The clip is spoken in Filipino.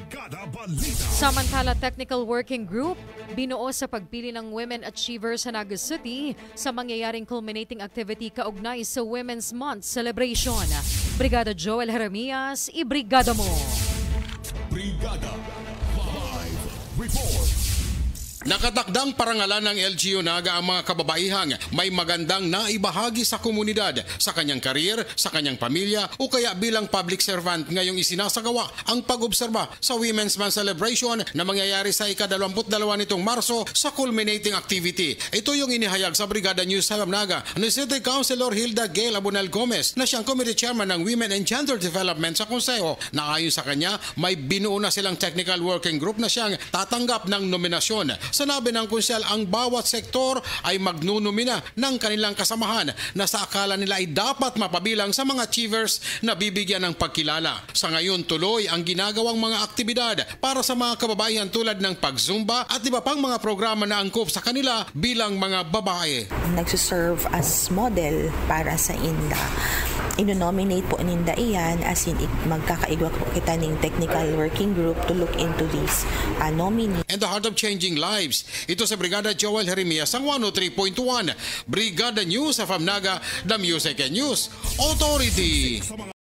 Brigada Balita. Samantala, Technical Working Group binuo sa pagpili ng Women Achievers sa Naga City sa mangyayaring culminating activity kaugnay sa Women's Month celebration. Brigada Joel Jeremias, ibrigada mo! Brigada Live Report. Nakatakdang parangalan ng LGU Naga ang mga kababaihang may magandang naibahagi sa komunidad, sa kanyang karir, sa kanyang pamilya o kaya bilang public servant ngayong isinasagawa ang pag-obserba sa Women's Month Celebration na mangyayari sa ika-22 nitong Marso sa culminating activity. Ito yung inihayag sa Brigada News sa Naga ni City Councilor Hilda Gail Abunal Gomez na siyang Committee Chairman ng Women and Gender Development sa Konseho na ayon sa kanya may binuo na silang Technical Working Group na siyang tatanggap ng nominasyon. Sanabi ng konsyal ang bawat sektor ay magnunumina ng kanilang kasamahan na sa akala nila ay dapat mapabilang sa mga achievers na bibigyan ng pagkilala. Sa ngayon tuloy ang ginagawang mga aktibidad para sa mga kababaihan tulad ng pag-zumba at iba pang mga programa na angkop sa kanila bilang mga babae. Nagsiserve as model para sa INDA. Ino-nominate po ninda iyan as in magkakaigwa po kita ng Technical Working Group to look into this nominee. And the heart of changing lives. Ito sa Brigada Joel Jeremias ang 103.1 Brigada News of Naga, the Music and News Authority.